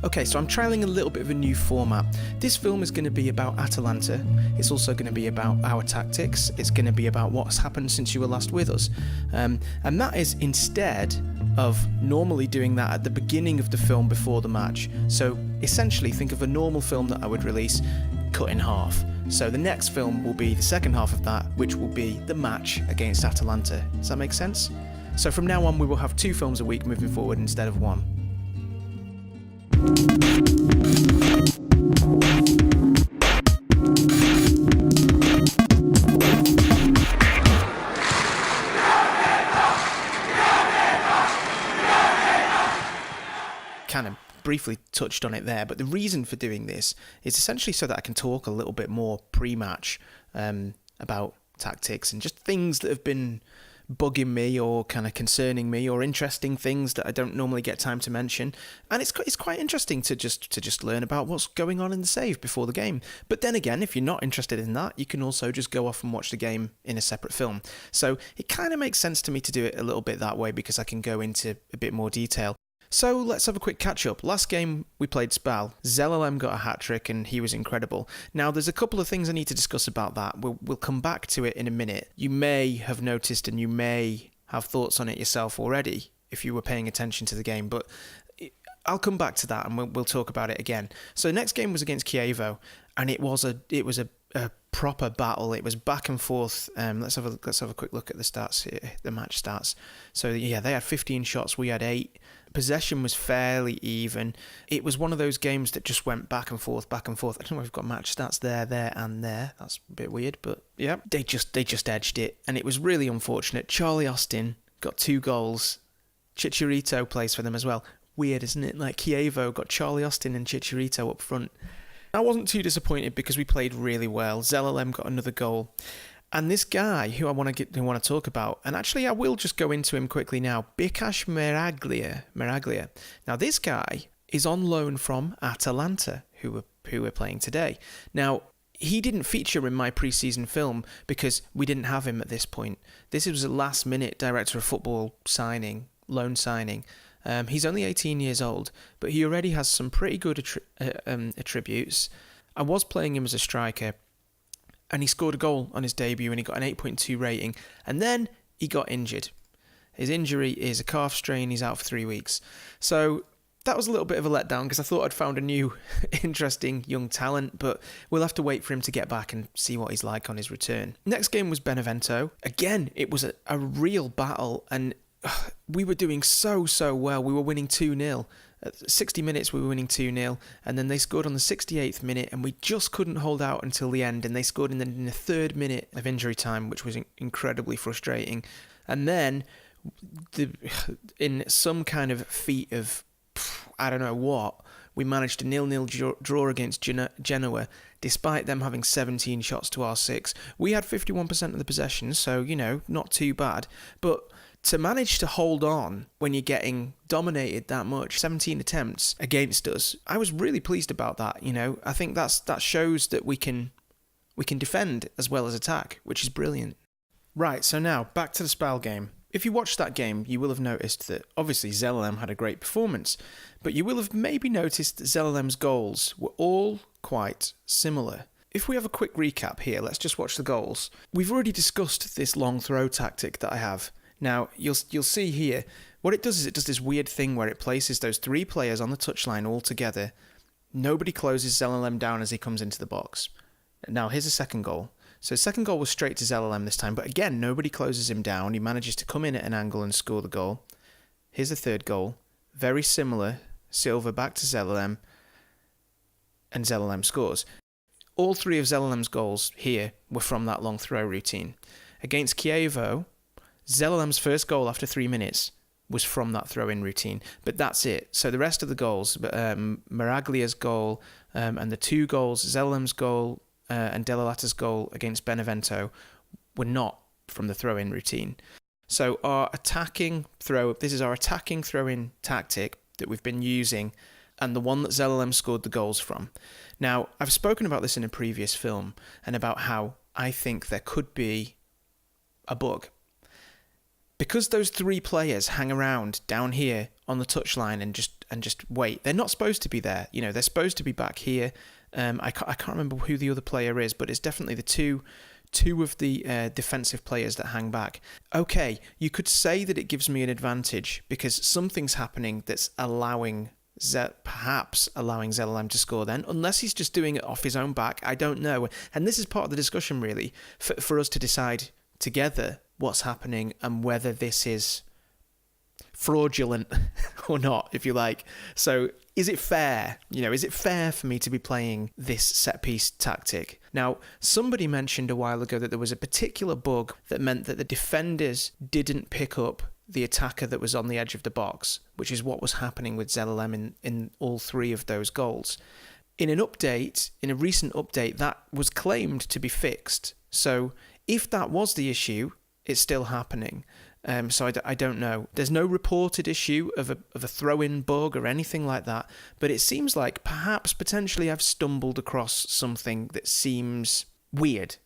Okay, so I'm trialling a little bit of a new format. This film is going to be about Atalanta. It's also going to be about our tactics. It's going to be about what's happened since you were last with us. And that is instead of normally doing that at the beginning of the film before the match. So essentially, think of a normal film that I would release cut in half. So the next film will be the second half of that, which will be the match against Atalanta. Does that make sense? So from now on, we will have 2 films a week moving forward instead of 1. Kind of briefly touched on it there, but the reason for doing this is essentially so that I can talk a little bit more pre-match about tactics and just things that have been bugging me or kind of concerning me, or interesting things that I don't normally get time to mention. And it's quite interesting to just learn about what's going on in the save before the game. But then again, if you're not interested in that, you can also just go off and watch the game in a separate film. So it kind of makes sense to me to do it a little bit that way, because I can go into a bit more detail. So let's have a quick catch-up. Last game we played Spal. Zelalem got a hat-trick and he was incredible. Now there's a couple of things I need to discuss about that. We'll come back to it in a minute. You may have noticed and you may have thoughts on it yourself already if you were paying attention to the game, but I'll come back to that and we'll talk about it again. So the next game was against Chievo, and it was a proper battle. It was back and forth. Let's have a quick look at the stats here, the match stats. So yeah, they had 15 shots, we had 8. Possession was fairly even. It was one of those games that just went back and forth, back and forth. I don't know if we've got match stats there, and there. That's a bit weird, but yeah, they just edged it, and it was really unfortunate. Charlie Austin got 2 goals. Chicharito plays for them as well. Weird, isn't it? Like Chievo got Charlie Austin and Chicharito up front. I wasn't too disappointed because we played really well. Zelalem got another goal. And this guy who I want to talk about, and actually I will just go into him quickly now, Bikash Meraglia. Now this guy is on loan from Atalanta, who we're playing today. Now he didn't feature in my pre-season film because we didn't have him at this point. This was a last-minute director of football loan signing. He's only 18 years old, but he already has some pretty good attributes. I was playing him as a striker, and he scored a goal on his debut, and he got an 8.2 rating, and then he got injured. His injury is a calf strain. He's out for 3 weeks. So that was a little bit of a letdown, because I thought I'd found a new, interesting young talent, but we'll have to wait for him to get back and see what he's like on his return. Next game was Benevento. Again, it was a real battle, and we were doing so well. We were winning 2-0. At 60 minutes, we were winning 2-0, and then they scored on the 68th minute, and we just couldn't hold out until the end, and they scored in the 3rd minute of injury time, which was incredibly frustrating. And then, in some kind of feat of, I don't know what, we managed a 0-0 draw against Genoa, despite them having 17 shots to our 6. We had 51% of the possession, so, not too bad, but to manage to hold on when you're getting dominated that much, 17 attempts against us, I was really pleased about that. I think that shows that we can defend as well as attack, which is brilliant. Right, so now back to the Spal game. If you watched that game, you will have noticed that obviously Zelalem had a great performance, but you will have maybe noticed that Zelalem's goals were all quite similar. If we have a quick recap here, let's just watch the goals. We've already discussed this long throw tactic that I have. Now, you'll see here, what it does is it does this weird thing where it places those 3 players on the touchline all together. Nobody closes Zelalem down as he comes into the box. Now, here's a second goal. So his second goal was straight to Zelalem this time, but again, nobody closes him down. He manages to come in at an angle and score the goal. Here's the third goal. Very similar. Silva back to Zelalem, and Zelalem scores. All 3 of Zelalem's goals here were from that long throw routine. Against Chievo, Zelalem's first goal after 3 minutes was from that throw-in routine, but that's it. So the rest of the goals, Meraglia's goal and the 2 goals, Zelalem's goal and Delalata's goal against Benevento, were not from the throw-in routine. So this is our attacking throw-in tactic that we've been using, and the one that Zelalem scored the goals from. Now, I've spoken about this in a previous film, and about how I think there could be a bug. Because those 3 players hang around down here on the touchline and just just wait. They're not supposed to be there. They're supposed to be back here. I can't remember who the other player is, but it's definitely the two of the defensive players that hang back. Okay, you could say that it gives me an advantage because something's happening that's perhaps allowing ZLM to score then, unless he's just doing it off his own back. I don't know. And this is part of the discussion, really, for us to decide together what's happening and whether this is fraudulent or not, if you like. So is it fair? Is it fair for me to be playing this set piece tactic? Now, somebody mentioned a while ago that there was a particular bug that meant that the defenders didn't pick up the attacker that was on the edge of the box, which is what was happening with ZLM in all three of those goals. In a recent update, that was claimed to be fixed. So if that was the issue, it's still happening. So I don't know. There's no reported issue of a throw-in bug or anything like that, but it seems like potentially I've stumbled across something that seems weird.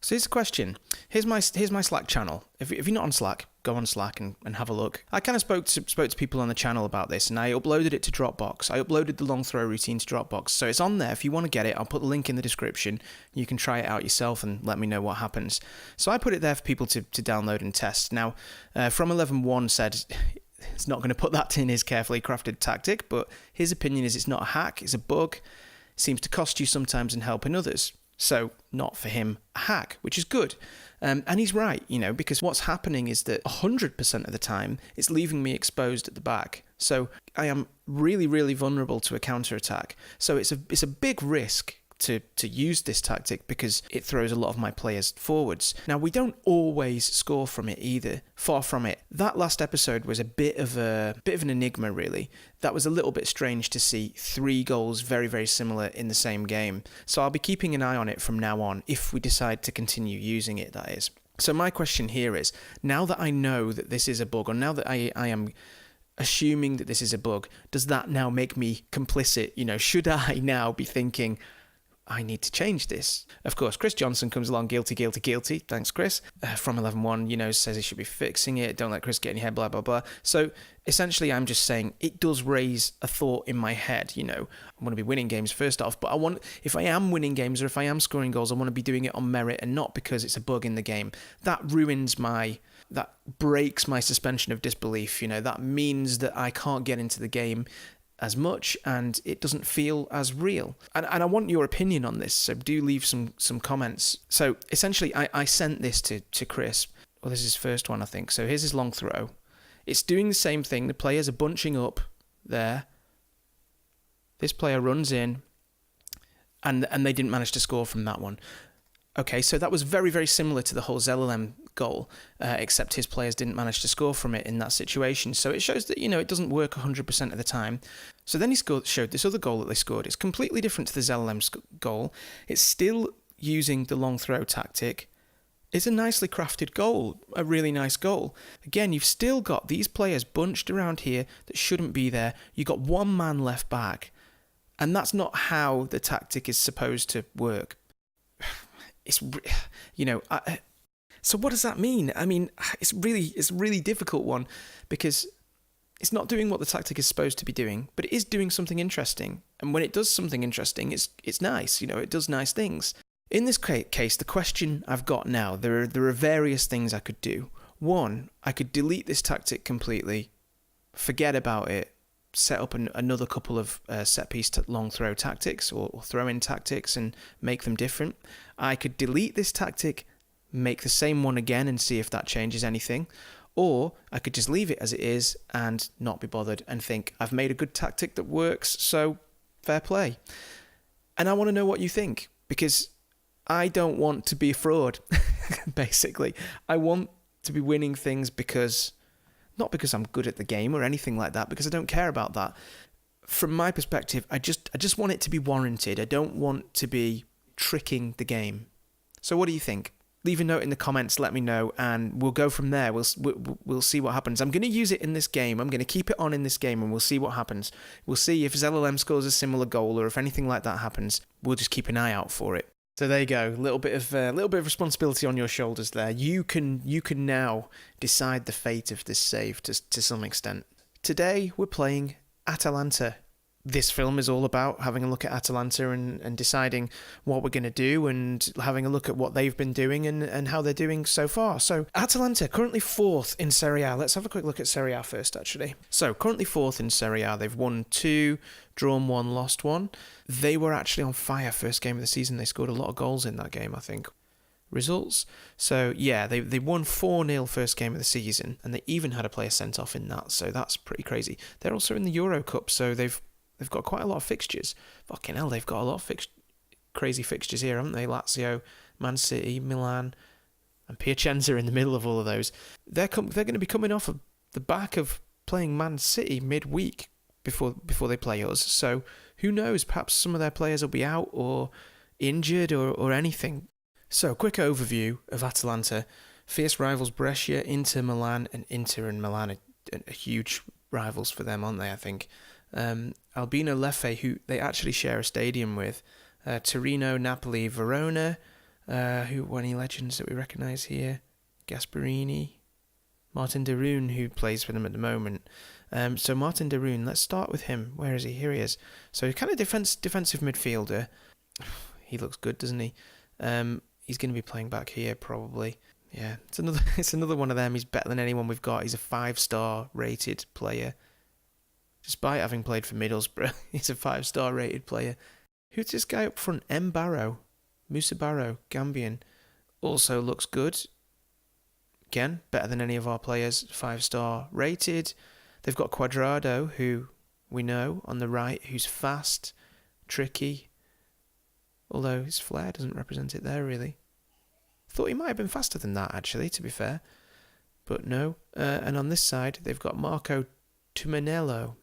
So here's a question. Here's my Slack channel. If you're not on Slack, go on Slack and have a look. I kind of spoke to people on the channel about this, and I uploaded it to Dropbox. I uploaded the long throw routine to Dropbox, so it's on there. If you want to get it, I'll put the link in the description. You can try it out yourself and let me know what happens. So I put it there for people to download and test. Now, From11 said it's not going to put that in his carefully crafted tactic, but his opinion is it's not a hack, it's a bug. It seems to cost you sometimes and help in others. So not for him a hack, which is good. And he's right, because what's happening is that 100% of the time it's leaving me exposed at the back. So I am really, really vulnerable to a counterattack. So it's a big risk to use this tactic because it throws a lot of my players forwards. Now, we don't always score from it either. Far from it. That last episode was a bit of an enigma, really. That was a little bit strange to see 3 goals very, very similar in the same game. So I'll be keeping an eye on it from now on if we decide to continue using it, that is. So my question here is, now that I know that this is a bug, or now that I am assuming that this is a bug, does that now make me complicit? Should I now be thinking, I need to change this? Of course, Chris Johnson comes along, guilty. Thanks, Chris. From 11-1, says he should be fixing it. Don't let Chris get in your head, blah, blah, blah. So essentially, I'm just saying it does raise a thought in my head. I want to be winning games first off, but if I am winning games or if I am scoring goals, I want to be doing it on merit and not because it's a bug in the game. That breaks my suspension of disbelief. That means that I can't get into the game as much and it doesn't feel as real. And I want your opinion on this, so do leave some comments. So essentially I sent this to Chris. Well, this is his first one, I think. So here's his long throw. It's doing the same thing. The players are bunching up there. This player runs in and they didn't manage to score from that one. Okay, so that was very, very similar to the whole ZLM goal, except his players didn't manage to score from it in that situation. So it shows that, it doesn't work 100% of the time. So then he showed this other goal that they scored. It's completely different to the ZLM goal. It's still using the long throw tactic. It's a nicely crafted goal, a really nice goal. Again, you've still got these players bunched around here that shouldn't be there. You've got one man left back. And that's not how the tactic is supposed to work. So what does that mean? I mean, it's a really difficult one because it's not doing what the tactic is supposed to be doing, but it is doing something interesting. And when it does something interesting, it's nice. It does nice things. In this case, the question I've got now, there are various things I could do. One, I could delete this tactic completely, forget about it, set up another couple of set-piece long throw tactics or throw-in tactics and make them different. I could delete this tactic, make the same one again and see if that changes anything. Or I could just leave it as it is and not be bothered and think, I've made a good tactic that works, so fair play. And I want to know what you think, because I don't want to be a fraud, basically. I want to be winning things not because I'm good at the game or anything like that, because I don't care about that. From my perspective, I just want it to be warranted. I don't want to be tricking the game. So what do you think? Leave a note in the comments, let me know, and we'll go from there. We'll see what happens. I'm going to use it in this game. I'm going to keep it on in this game, and we'll see what happens. We'll see if ZLM scores a similar goal, or if anything like that happens. We'll just keep an eye out for it. So there you go. A little bit of responsibility on your shoulders there. You can now decide the fate of this save to some extent. Today we're playing Atalanta. This film is all about having a look at Atalanta and deciding what we're going to do and having a look at what they've been doing and how they're doing so far. So Atalanta, currently 4th in Serie A. Let's have a quick look at Serie A first, actually. So currently 4th in Serie A. They've won 2, drawn 1, lost 1. They were actually on fire first game of the season. They scored a lot of goals in that game, I think. Results. So yeah, they won 4-0 first game of the season, and they even had a player sent off in that. So that's pretty crazy. They're also in the Euro Cup, so they've got quite a lot of fixtures. Fucking hell, they've got a lot of crazy fixtures here, haven't they? Lazio, Man City, Milan, and Piacenza in the middle of all of those. They're going to be coming off of the back of playing Man City midweek before they play us. So who knows? Perhaps some of their players will be out or injured or anything. So ck overview of Atalanta. Fierce rivals Brescia, Inter Milan, and Inter and Milan are huge rivals for them, aren't they, I think? Albino Leffe, who they actually share a stadium with, Torino, Napoli, Verona, any legends that we recognise here? Gasparini, Martin de Roon, who plays for them at the moment. So Martin de Roon, let's start with him. Where is he? Here he is. So he's kind of defensive midfielder. He looks good, doesn't he? He's going to be playing back here probably. Yeah, it's another one of them. He's better than anyone we've got. He's a 5-star rated player. Despite having played for Middlesbrough, he's a 5-star rated player. Who's this guy up front? Musa Barrow, Gambian. Also looks good. Again, better than any of our players, 5-star rated. They've got Cuadrado, who we know, on the right, who's fast, tricky. Although his flair doesn't represent it there, really. Thought he might have been faster than that, actually, to be fair. But no. And on this side, they've got Marco Tumanello,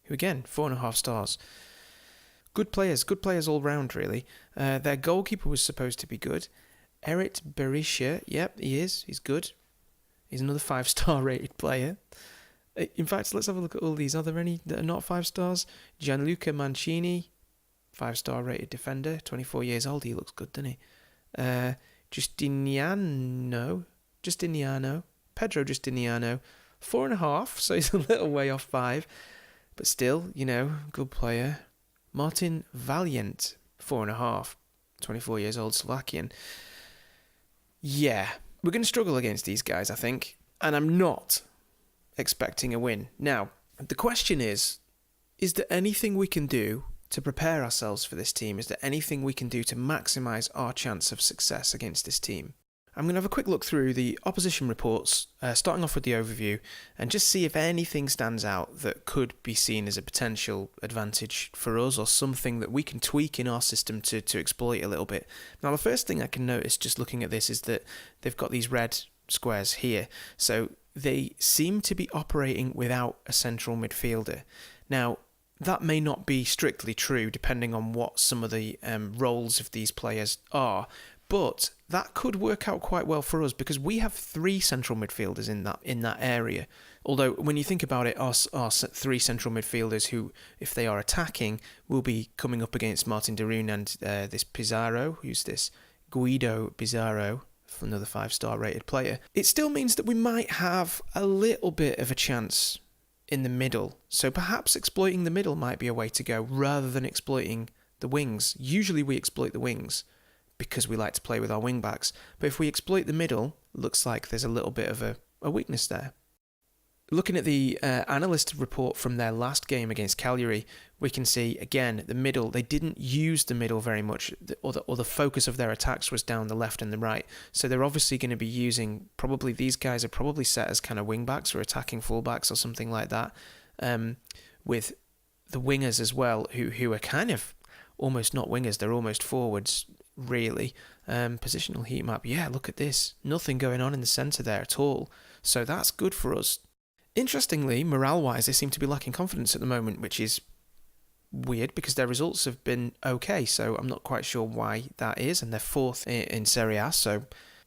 who again, 4.5 stars. Good players all round, really. Their goalkeeper was supposed to be good. Erit Berisha, yep, he is. He's good. He's another 5-star rated player. In fact, let's have a look at all these. Are there any that are not 5 stars? Gianluca Mancini, 5-star rated defender, 24 years old. He looks good, doesn't he? Pedro Justiniano, 4.5, so he's a little way off 5. But still, good player. Martin Valiant, 4.5, 24 years old, Slovakian. Yeah, we're going to struggle against these guys, I think. And I'm not expecting a win. Now, the question is there anything we can do to prepare ourselves for this team? Is there anything we can do to maximise our chance of success against this team? I'm going to have a quick look through the opposition reports, starting off with the overview, and just see if anything stands out that could be seen as a potential advantage for us or something that we can tweak in our system to exploit a little bit. Now, the first thing I can notice just looking at this is that they've got these red squares here. So they seem to be operating without a central midfielder. Now, that may not be strictly true depending on what some of the roles of these players are, but that could work out quite well for us because we have 3 central midfielders in that area. Although when you think about it, our 3 central midfielders who, if they are attacking, will be coming up against Martin de Roon and this Pizarro, who's this Guido Pizarro, another 5-star rated player. It still means that we might have a little bit of a chance in the middle. So perhaps exploiting the middle might be a way to go rather than exploiting the wings. Usually we exploit the wings because we like to play with our wing backs. But if we exploit the middle, looks like there's a little bit of a weakness there. Looking at the analyst report from their last game against Cagliari, we can see, again, the middle, they didn't use the middle very much, or the focus of their attacks was down the left and the right. So they're obviously going to be using, probably these guys are probably set as kind of wing backs or attacking full backs or something like that, with the wingers as well, who are kind of almost not wingers, they're almost forwards, really. Positional heat map, yeah, look at this. Nothing going on in the centre there at all. So that's good for us. Interestingly, morale-wise, they seem to be lacking confidence at the moment, which is weird because their results have been okay, so I'm not quite sure why that is, and they're 4th in Serie A, so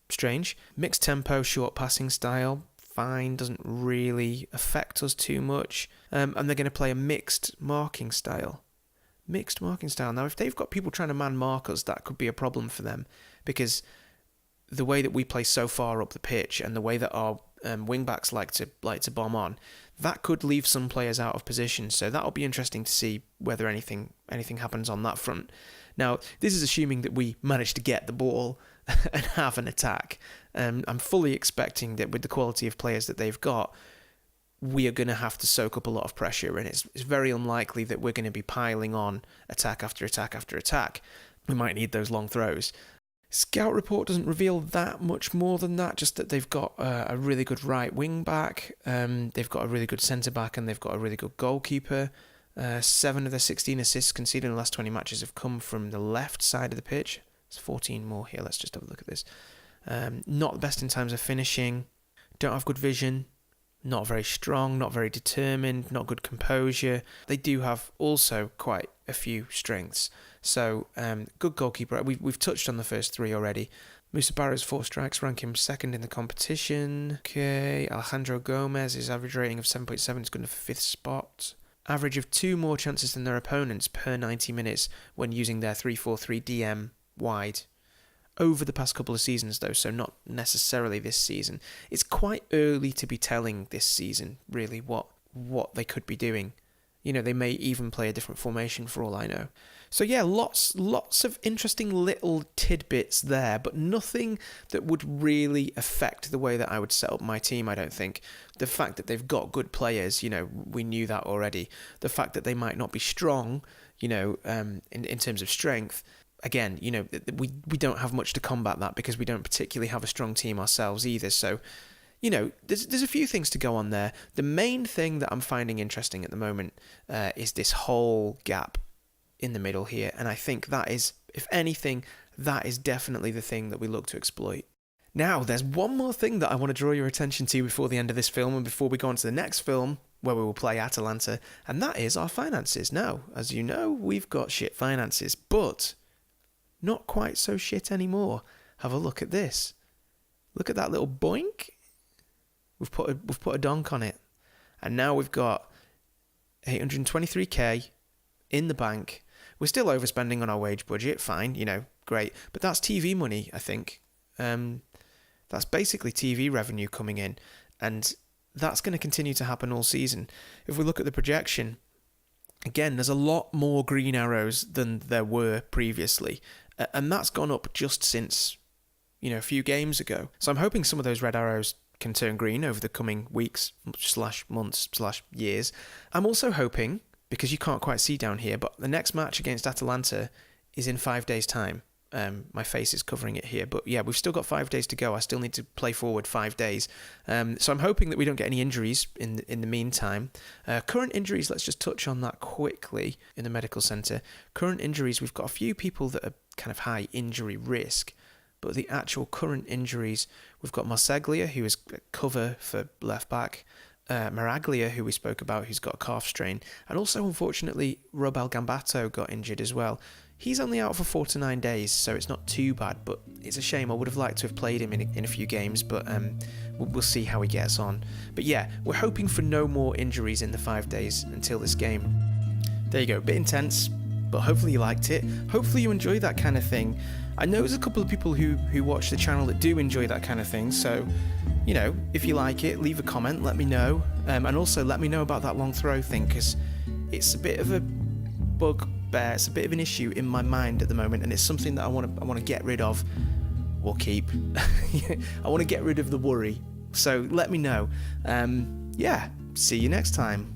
strange. Mixed tempo, short passing style, fine, doesn't really affect us too much, and they're going to play a mixed marking style. Now, if they've got people trying to man mark us, that could be a problem for them, because the way that we play so far up the pitch and the way that our wing backs like to bomb on, that could leave some players out of position. So that'll be interesting to see whether anything happens on that front. Now, this is assuming that we manage to get the ball and have an attack. I'm fully expecting that with the quality of players that they've got, we are going to have to soak up a lot of pressure, and it's very unlikely that we're going to be piling on attack after attack after attack. We might need those long throws. Scout report doesn't reveal that much more than that, just that they've got a really good right wing back, they've got a really good centre back, and they've got a really good goalkeeper. 7 of their 16 assists conceded in the last 20 matches have come from the left side of the pitch. There's 14 more here. Let's just have a look at this. Not the best in terms of finishing. Don't have good vision. Not very strong. Not very determined. Not good composure. They do have also quite a few strengths. So, good goalkeeper. We've touched on the first 3 already. Musa Barra's 4 strikes rank him second in the competition. Okay. Alejandro Gomez, his average rating of 7.7 is good enough for 5th spot. Average of 2 more chances than their opponents per 90 minutes when using their 3-4-3 DM wide. Over the past couple of seasons though, so not necessarily this season. It's quite early to be telling this season, really, what they could be doing. You know, they may even play a different formation for all I know. So yeah, lots of interesting little tidbits there, but nothing that would really affect the way that I would set up my team, I don't think. The fact that they've got good players, you know, we knew that already. The fact that they might not be strong, you know, in terms of strength, again, you know, we don't have much to combat that because we don't particularly have a strong team ourselves either. So, you know, there's a few things to go on there. The main thing that I'm finding interesting at the moment is this whole gap in the middle here. And I think that is, if anything, that is definitely the thing that we look to exploit. Now, there's one more thing that I want to draw your attention to before the end of this film and before we go on to the next film, where we will play Atalanta, and that is our finances. Now, as you know, we've got shit finances, but not quite so shit anymore. Have a look at this. Look at that little boink. We've put a donk on it. And now we've got 823k in the bank. We're still overspending on our wage budget, fine, you know, great. But that's TV money, I think. That's basically TV revenue coming in. And that's going to continue to happen all season. If we look at the projection, again, there's a lot more green arrows than there were previously. And that's gone up just since, you know, a few games ago. So I'm hoping some of those red arrows can turn green over the coming weeks / months / years. I'm also hoping, because you can't quite see down here, but the next match against Atalanta is in 5 days' time. My face is covering it here, but yeah, we've still got 5 days to go. I still need to play forward 5 days. So I'm hoping that we don't get any injuries in the meantime. Current injuries, let's just touch on that quickly in the medical centre. Current injuries, we've got a few people that are kind of high injury risk, but the actual current injuries, we've got Marseglia, who is cover for left back, Maraglia, who we spoke about, who's got a calf strain, and also, unfortunately, Robel Gambato got injured as well. He's only out for 4 to 9 days, so it's not too bad, but it's a shame. I would have liked to have played him in a few games, but we'll see how he gets on. But yeah, we're hoping for no more injuries in the 5 days until this game. There you go, a bit intense, but hopefully you liked it. Hopefully you enjoy that kind of thing. I know there's a couple of people who watch the channel that do enjoy that kind of thing, so, you know, if you like it, leave a comment, let me know, and also let me know about that long throw thing, because it's a bit of a bugbear, it's a bit of an issue in my mind at the moment, and it's something that I want to get rid of, or keep. I want to get rid of the worry, so let me know. Yeah, see you next time.